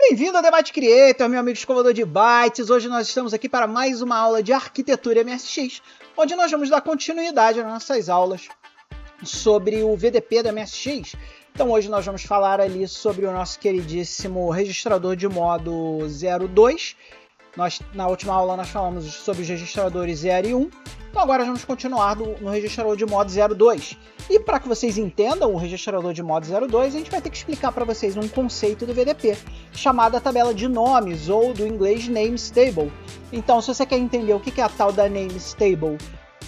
Bem-vindo ao Debate Creator, meu amigo escovador de bytes. Hoje nós estamos aqui para mais uma aula de arquitetura MSX, onde nós vamos dar continuidade às nossas aulas sobre o VDP da MSX. Então hoje nós vamos falar ali sobre o nosso queridíssimo registrador de modo 02. Na última aula nós falamos sobre os registradores 0 e 1. Então agora vamos continuar no registrador de modo 02. E para que vocês entendam o registrador de modo 02, a gente vai ter que explicar para vocês um conceito do VDP, chamada tabela de nomes, ou do inglês Names Table. Então, se você quer entender o que é a tal da Names Table,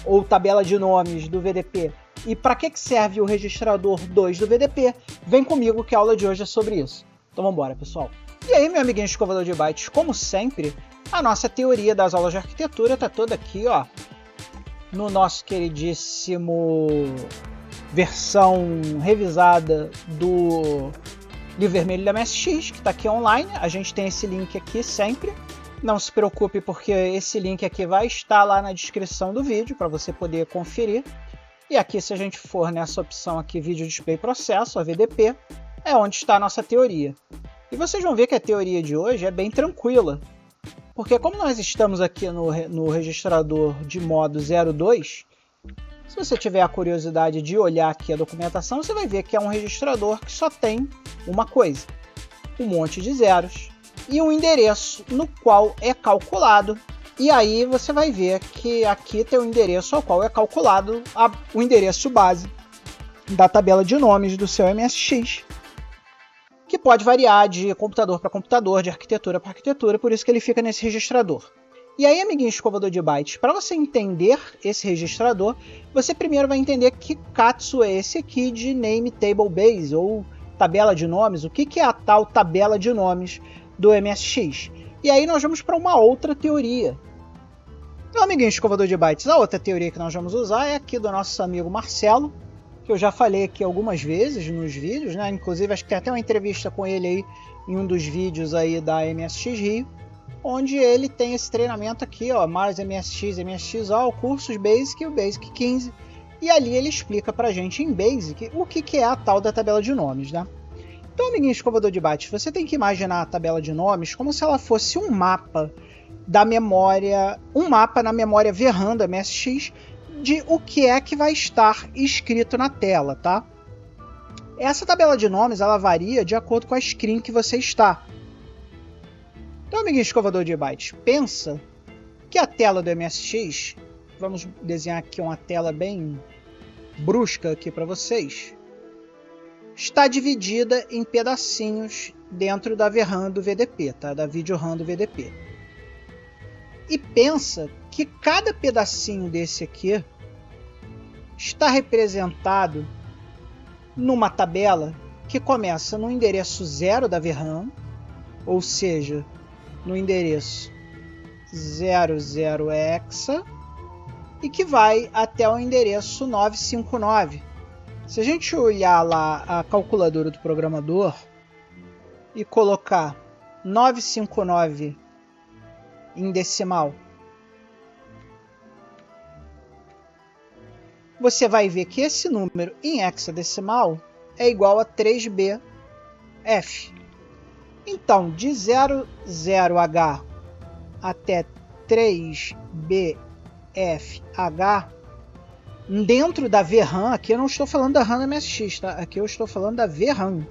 ou tabela de nomes do VDP, e para que serve o registrador 2 do VDP, vem comigo que a aula de hoje é sobre isso. Então vamos embora, pessoal. E aí, meu amiguinho escovador de bytes, como sempre, a nossa teoria das aulas de arquitetura está toda aqui, ó, no nosso queridíssimo versão revisada do livro vermelho da MSX, que está aqui online. A gente tem esse link aqui sempre. Não se preocupe, porque esse link aqui vai estar lá na descrição do vídeo para você poder conferir. E aqui, se a gente for nessa opção aqui, Vídeo Display Processo, a VDP, é onde está a nossa teoria. E vocês vão ver que a teoria de hoje é bem tranquila, porque como nós estamos aqui no registrador de modo 02, se você tiver a curiosidade de olhar aqui a documentação, você vai ver que é um registrador que só tem uma coisa, um monte de zeros e um endereço no qual é calculado. E aí você vai ver que aqui tem o endereço ao qual é calculado o endereço base da tabela de nomes do seu MSX, que pode variar de computador para computador, de arquitetura para arquitetura, por isso que ele fica nesse registrador. E aí, amiguinho escovador de bytes, para você entender esse registrador, você primeiro vai entender que katsu é esse aqui de Name Table Base, ou tabela de nomes, o que é a tal tabela de nomes do MSX. E aí nós vamos para uma outra teoria. Então, amiguinho escovador de bytes, a outra teoria que nós vamos usar é aqui do nosso amigo Marcelo, que eu já falei aqui algumas vezes nos vídeos, né? Inclusive acho que tem até uma entrevista com ele aí em um dos vídeos aí da MSX Rio, onde ele tem esse treinamento aqui, ó, mais MSX, MSXO, cursos Basic e o Basic 15, e ali ele explica pra gente em Basic o que é a tal da tabela de nomes, né? Então, amiguinho escovador de bytes, você tem que imaginar a tabela de nomes como se ela fosse um mapa da memória, um mapa na memória VRAM da MSX, de o que é que vai estar escrito na tela, tá? Essa tabela de nomes ela varia de acordo com a screen que você está. Então, amiguinho escovador de bytes, pensa que a tela do MSX, vamos desenhar aqui uma tela bem brusca aqui para vocês, está dividida em pedacinhos dentro da VRAM do VDP, tá? Da VideoRAM do VDP. E pensa que cada pedacinho desse aqui está representado numa tabela que começa no endereço 0 da VRAM, ou seja, no endereço 00 hexa, e que vai até o endereço 959. Se a gente olhar lá a calculadora do programador e colocar 959 em decimal, você vai ver que esse número em hexadecimal é igual a 3BF. Então, de 00H até 3BFH, dentro da VRAM, aqui eu não estou falando da RAM da MSX, tá? Aqui eu estou falando da VRAM.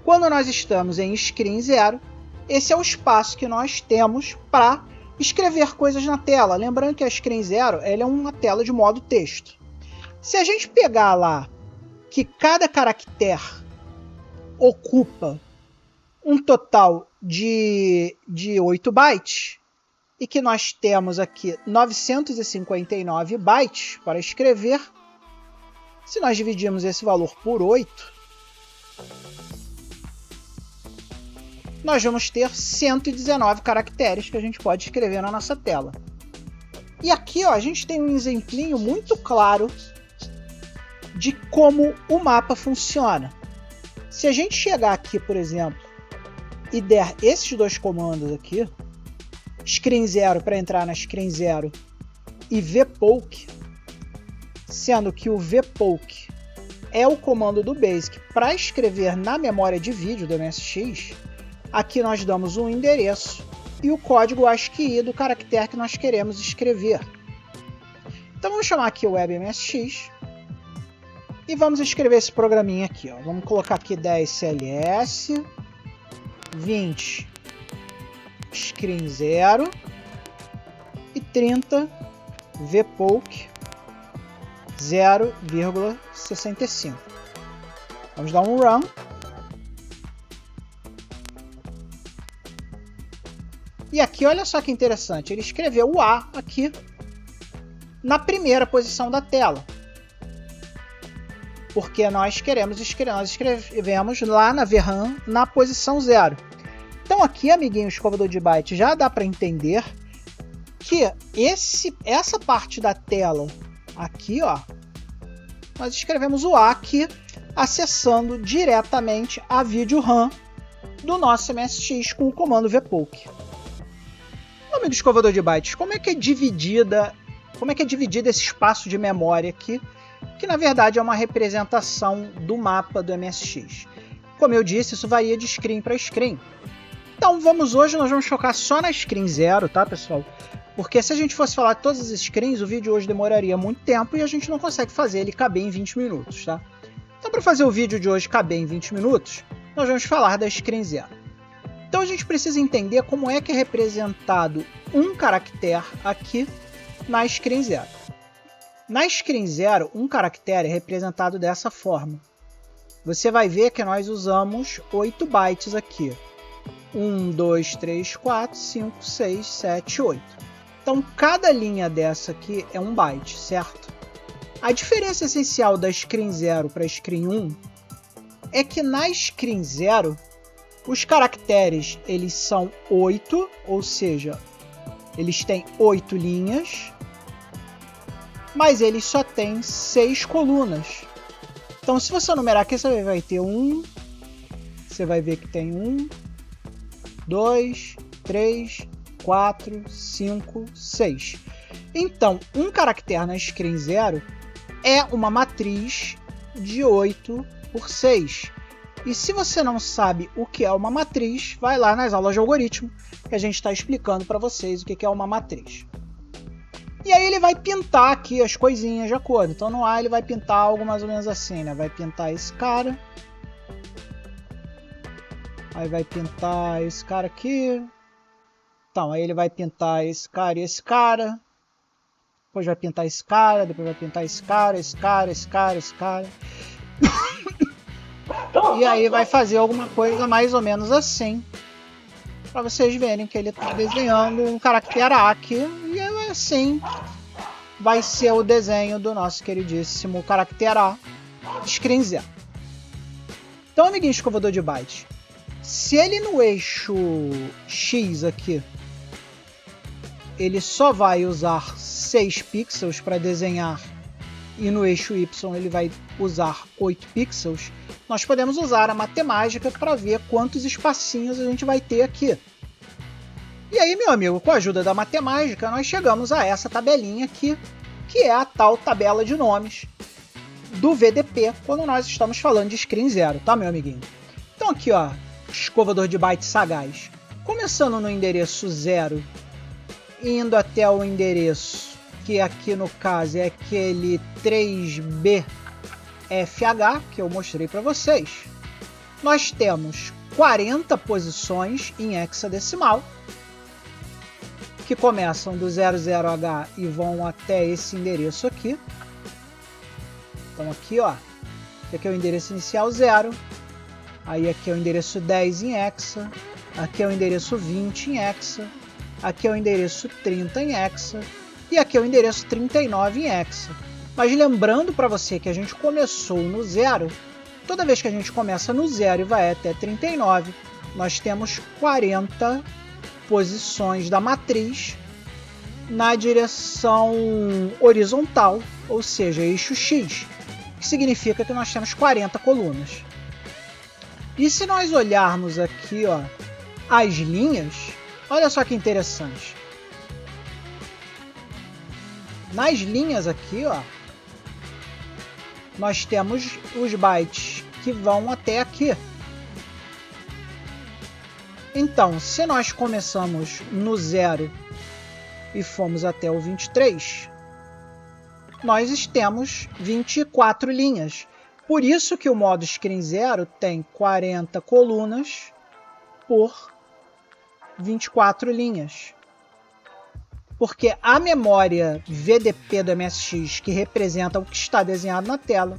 Quando nós estamos em screen 0, esse é o espaço que nós temos para escrever coisas na tela. Lembrando que a screen 0 ela é uma tela de modo texto. Se a gente pegar lá que cada caractere ocupa um total de 8 bytes e que nós temos aqui 959 bytes para escrever, se nós dividirmos esse valor por 8, nós vamos ter 119 caracteres que a gente pode escrever na nossa tela. E aqui, ó, a gente tem um exemplinho muito claro de como o mapa funciona. Se a gente chegar aqui, por exemplo, e der esses dois comandos aqui, screen 0 para entrar na screen 0 e vpoke, sendo que o vpoke é o comando do BASIC para escrever na memória de vídeo do MSX. Aqui nós damos um endereço e o código ASCII do caractere que nós queremos escrever. Então vamos chamar aqui o WebMSX e vamos escrever esse programinha aqui. Ó. Vamos colocar aqui 10 CLS, 20 screen 0 e 30 vpoke 0,65. Vamos dar um run. E aqui, olha só que interessante, ele escreveu o A aqui na primeira posição da tela. Porque nós escrevemos lá na VRAM na posição 0. Então aqui, amiguinho escovador de byte, já dá para entender que essa parte da tela aqui, ó, nós escrevemos o A aqui, acessando diretamente a vídeo RAM do nosso MSX com o comando vpoke. Amigo escovador de bytes, como é que é dividido esse espaço de memória aqui, que na verdade é uma representação do mapa do MSX? Como eu disse, isso varia de screen para screen. Então hoje nós vamos focar só na screen 0, tá, pessoal? Porque se a gente fosse falar de todas as screens, o vídeo hoje demoraria muito tempo e a gente não consegue fazer ele caber em 20 minutos, tá? Então, para fazer o vídeo de hoje caber em 20 minutos, nós vamos falar da screen 0. Então, a gente precisa entender como é que é representado um caractere aqui na screen 0. Na screen 0, um caractere é representado dessa forma. Você vai ver que nós usamos 8 bytes aqui. 1, 2, 3, 4, 5, 6, 7, 8. Então, cada linha dessa aqui é um byte, certo? A diferença essencial da screen 0 para a screen 1 é que na screen 0, os caracteres eles são 8, ou seja, eles têm 8 linhas, mas eles só têm 6 colunas. Então, se você numerar aqui, você vai ter 1, você vai ver que tem 1, 2, 3, 4, 5, 6. Então, um caractere na screen 0 é uma matriz de 8 por 6. E se você não sabe o que é uma matriz, vai lá nas aulas de algoritmo, que a gente está explicando para vocês o que é uma matriz. E aí ele vai pintar aqui as coisinhas de acordo. Então no A ele vai pintar algo mais ou menos assim, né? Vai pintar esse cara. Aí vai pintar esse cara aqui. Então, aí ele vai pintar esse cara e esse cara. Depois vai pintar esse cara, depois vai pintar esse cara, esse cara, esse cara, esse cara. E aí vai fazer alguma coisa mais ou menos assim. Para vocês verem que ele está desenhando um caractere A aqui. E assim vai ser o desenho do nosso queridíssimo caractere A screen 0. Então, amiguinho escovador de bytes, se ele no eixo X aqui, ele só vai usar 6 pixels para desenhar e no eixo Y ele vai usar 8 pixels, nós podemos usar a matemática para ver quantos espacinhos a gente vai ter aqui. E aí, meu amigo, com a ajuda da matemática, nós chegamos a essa tabelinha aqui, que é a tal tabela de nomes do VDP, quando nós estamos falando de screen 0, tá, meu amiguinho? Então aqui, ó, escovador de bytes sagaz, começando no endereço 0, indo até o endereço, que aqui no caso é aquele 3BFH, que eu mostrei para vocês. Nós temos 40 posições em hexadecimal, que começam do 00H e vão até esse endereço aqui. Então aqui, ó, aqui é o endereço inicial 0, aí aqui é o endereço 10 em hexa, aqui é o endereço 20 em hexa, aqui é o endereço 30 em hexa e aqui é o endereço 39 em hexa. Mas lembrando para você que a gente começou no 0, toda vez que a gente começa no 0 e vai até 39, nós temos 40 posições da matriz na direção horizontal, ou seja, eixo X, que significa que nós temos 40 colunas. E se nós olharmos aqui, ó, as linhas, olha só que interessante. Nas linhas aqui, ó, nós temos os bytes que vão até aqui. Então, se nós começamos no 0 e fomos até o 23, nós temos 24 linhas. Por isso que o modo Screen 0 tem 40 colunas por 24 linhas. Porque a memória VDP do MSX, que representa o que está desenhado na tela,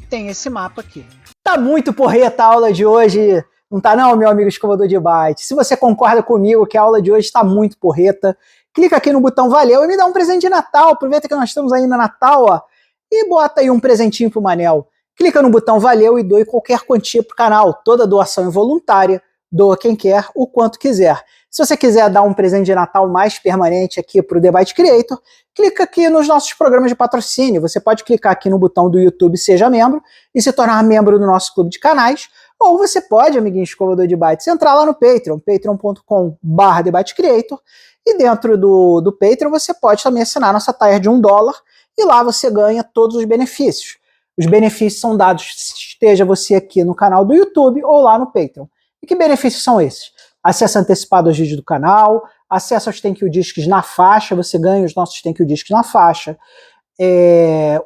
tem esse mapa aqui. Tá muito porreta a aula de hoje, não tá não, meu amigo escovador de bytes? Se você concorda comigo que a aula de hoje está muito porreta, clica aqui no botão valeu e me dá um presente de Natal. Aproveita que nós estamos aí no Natal, ó, e bota aí um presentinho pro Manel. Clica no botão valeu e doe qualquer quantia pro canal. Toda doação é voluntária, doa quem quer, o quanto quiser. Se você quiser dar um presente de Natal mais permanente aqui pro The Byte Creator, clica aqui nos nossos programas de patrocínio. Você pode clicar aqui no botão do YouTube Seja Membro e se tornar membro do nosso clube de canais. Ou você pode, amiguinho escovador de bytes, entrar lá no Patreon, patreon.com/TheByteCreator, e dentro do Patreon você pode também assinar nossa taxa de $1 e lá você ganha todos os benefícios. Os benefícios são dados, esteja você aqui no canal do YouTube ou lá no Patreon. E que benefícios são esses? Acesso antecipado aos vídeos do canal, acesso aos Thank You Discs na faixa, você ganha os nossos Thank You Discs na faixa,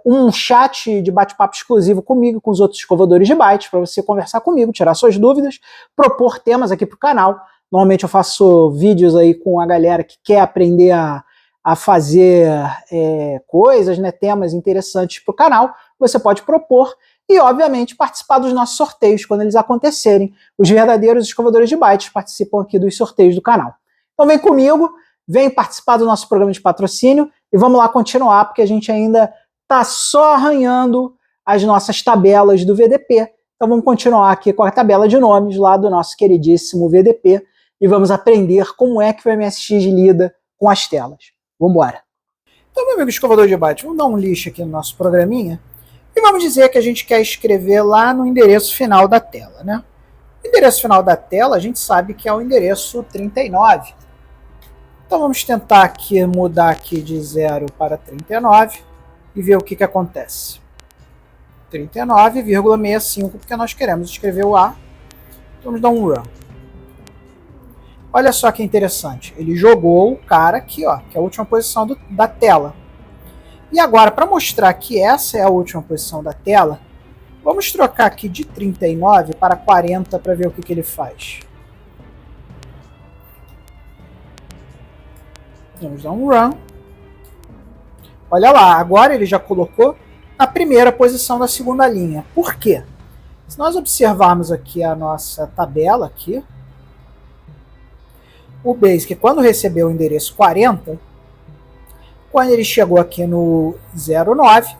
um chat de bate-papo exclusivo comigo, com os outros escovadores de bytes, para você conversar comigo, tirar suas dúvidas, propor temas aqui para o canal. Normalmente eu faço vídeos aí com a galera que quer aprender a fazer coisas, né, temas interessantes para o canal. Você pode propor e, obviamente, participar dos nossos sorteios quando eles acontecerem. Os verdadeiros escovadores de bytes participam aqui dos sorteios do canal. Então vem comigo, vem participar do nosso programa de patrocínio e vamos lá continuar, porque a gente ainda está só arranhando as nossas tabelas do VDP. Então vamos continuar aqui com a tabela de nomes lá do nosso queridíssimo VDP e vamos aprender como é que o MSX lida com as telas. Vamos embora. Então, meu amigo escovador de bytes, vamos dar um lixo aqui no nosso programinha e vamos dizer que a gente quer escrever lá no endereço final da tela, né? O endereço final da tela a gente sabe que é o endereço 39. Então vamos tentar aqui mudar aqui de 0 para 39 e ver o que acontece. 39,65, porque nós queremos escrever o A. Vamos dar um run. Olha só que interessante. Ele jogou o cara aqui, ó, que é a última posição da tela. E agora, para mostrar que essa é a última posição da tela, vamos trocar aqui de 39 para 40 para ver o que ele faz. Vamos dar um run. Olha lá, agora ele já colocou na primeira posição da segunda linha. Por quê? Se nós observarmos aqui a nossa tabela aqui, o Basic, quando recebeu o endereço 40, quando ele chegou aqui no 09,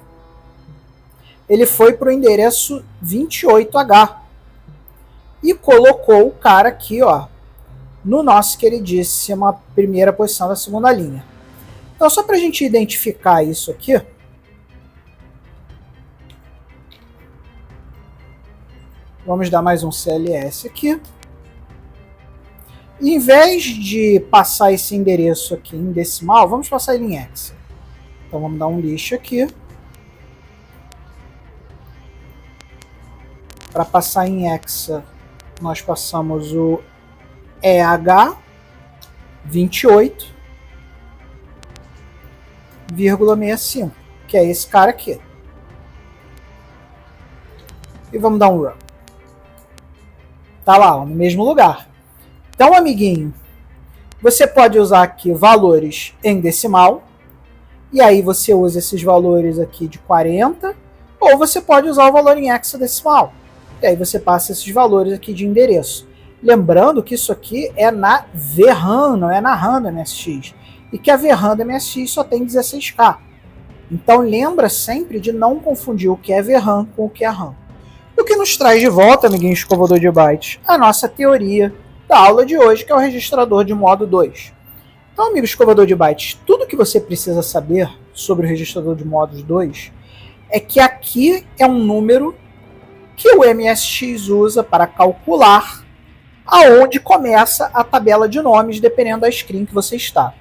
ele foi para o endereço 28H e colocou o cara aqui, ó, no nosso queridíssima primeira posição da segunda linha. Então, só para a gente identificar isso aqui, vamos dar mais um CLS aqui. E, em vez de passar esse endereço aqui em decimal, vamos passar ele em hexa. Então vamos dar um lixo aqui. Para passar em hexa, nós passamos o EH28,65, que é esse cara aqui. E vamos dar um run. Tá lá, ó, no mesmo lugar. Então, amiguinho, você pode usar aqui valores em decimal, e aí você usa esses valores aqui de 40, ou você pode usar o valor em hexadecimal, e aí você passa esses valores aqui de endereço. Lembrando que isso aqui é na VRAM, não é na RAM do MSX, e que a VRAM do MSX só tem 16K. Então lembra sempre de não confundir o que é VRAM com o que é RAM. O que nos traz de volta, amiguinho escovador de bytes, a nossa teoria da aula de hoje, que é o registrador de modo 2. Então, amigo escovador de bytes, tudo que você precisa saber sobre o registrador de modos 2 é que aqui é um número que o MSX usa para calcular aonde começa a tabela de nomes, dependendo da screen que você está.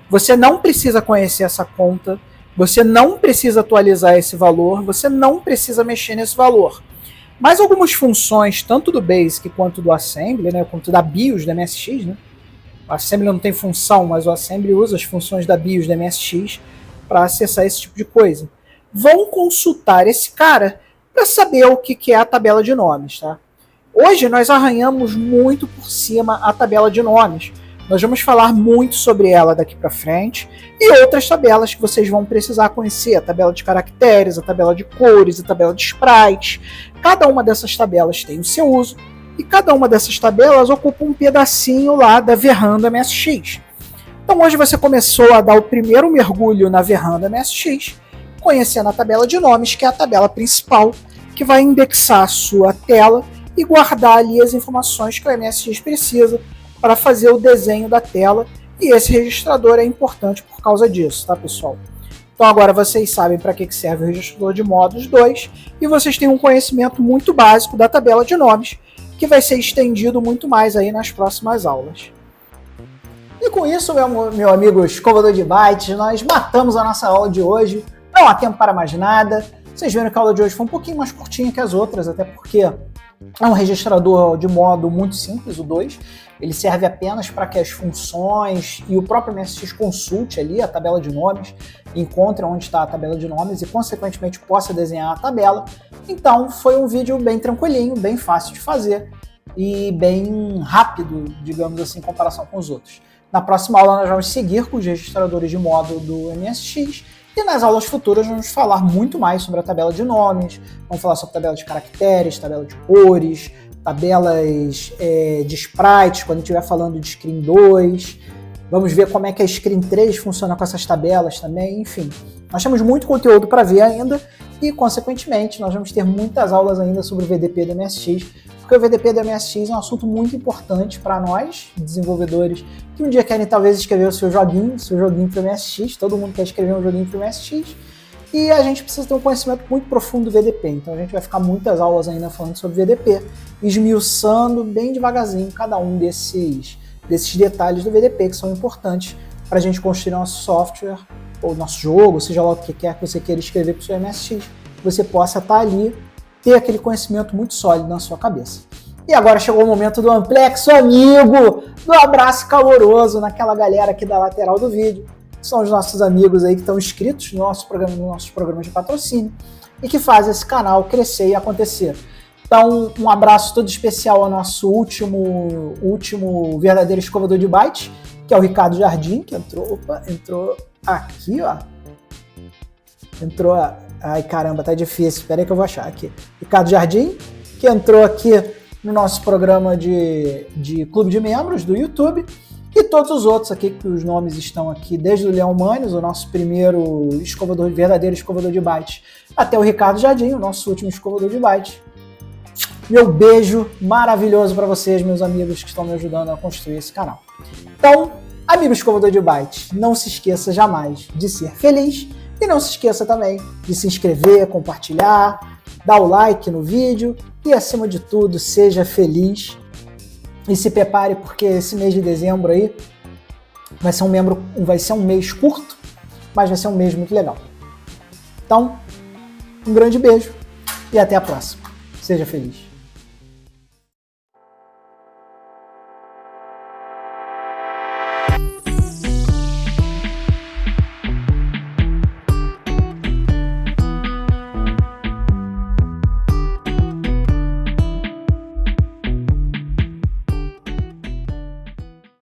Você não precisa conhecer essa conta, você não precisa atualizar esse valor, você não precisa mexer nesse valor. mais algumas funções, tanto do Basic quanto do Assembly, né, quanto da BIOS da MSX, né? O Assembly não tem função, mas o Assembly usa as funções da BIOS da MSX para acessar esse tipo de coisa. Vão consultar esse cara para saber o que é a tabela de nomes, tá? Hoje nós arranhamos muito por cima a tabela de nomes. Nós vamos falar muito sobre ela daqui para frente e outras tabelas que vocês vão precisar conhecer, a tabela de caracteres, a tabela de cores, a tabela de sprites. Cada uma dessas tabelas tem o seu uso e cada uma dessas tabelas ocupa um pedacinho lá da VRAM da MSX. Então hoje você começou a dar o primeiro mergulho na VRAM da MSX, conhecendo a tabela de nomes, que é a tabela principal, que vai indexar a sua tela e guardar ali as informações que o MSX precisa para fazer o desenho da tela, e esse registrador é importante por causa disso, tá, pessoal? Então agora vocês sabem para que serve o registrador de modos 2 e vocês têm um conhecimento muito básico da tabela de nomes, que vai ser estendido muito mais aí nas próximas aulas. E com isso, meu amigo escovador de bytes, nós matamos a nossa aula de hoje. Não há tempo para mais nada. Vocês viram que a aula de hoje foi um pouquinho mais curtinha que as outras, até porque é um registrador de modo muito simples, o 2. Ele serve apenas para que as funções e o próprio MSX consulte ali a tabela de nomes, encontre onde está a tabela de nomes e, consequentemente, possa desenhar a tabela. Então, foi um vídeo bem tranquilinho, bem fácil de fazer e bem rápido, digamos assim, em comparação com os outros. Na próxima aula, nós vamos seguir com os registradores de modo do MSX. E nas aulas futuras vamos falar muito mais sobre a tabela de nomes, vamos falar sobre tabela de caracteres, tabela de cores, tabelas de sprites, quando estiver falando de Screen 2. Vamos ver como é que a Screen 3 funciona com essas tabelas também, enfim. Nós temos muito conteúdo para ver ainda e, consequentemente, nós vamos ter muitas aulas ainda sobre o VDP do MSX, porque o VDP do MSX é um assunto muito importante para nós, desenvolvedores, que um dia querem talvez escrever o seu joguinho para o MSX, todo mundo quer escrever um joguinho para o MSX, e a gente precisa ter um conhecimento muito profundo do VDP, então a gente vai ficar muitas aulas ainda falando sobre VDP, esmiuçando bem devagarzinho cada um desses detalhes do VDP, que são importantes para a gente construir nosso software, ou nosso jogo, seja lá o que quer que você queira escrever para o seu MSX, você possa estar ali, ter aquele conhecimento muito sólido na sua cabeça. E agora chegou o momento do Amplexo amigo, do abraço caloroso naquela galera aqui da lateral do vídeo, que são os nossos amigos aí que estão inscritos no nosso programa, nos nossos programas de patrocínio e que fazem esse canal crescer e acontecer. Então, um abraço todo especial ao nosso último verdadeiro escovador de bytes, que é o Ricardo Jardim, que entrou aqui, ó. Ai, caramba, tá difícil. Espera aí que eu vou achar aqui. Ricardo Jardim, que entrou aqui no nosso programa de clube de membros do YouTube. E todos os outros aqui, que os nomes estão aqui, desde o Leão Manes, o nosso primeiro verdadeiro escovador de bytes, até o Ricardo Jardim, o nosso último escovador de bytes. Meu beijo maravilhoso para vocês, meus amigos que estão me ajudando a construir esse canal. Então, amigo escovador de bytes, não se esqueça jamais de ser feliz e não se esqueça também de se inscrever, compartilhar, dar o like no vídeo e, acima de tudo, seja feliz e se prepare porque esse mês de dezembro aí vai ser um mês curto, mas vai ser um mês muito legal. Então, um grande beijo e até a próxima. Seja feliz.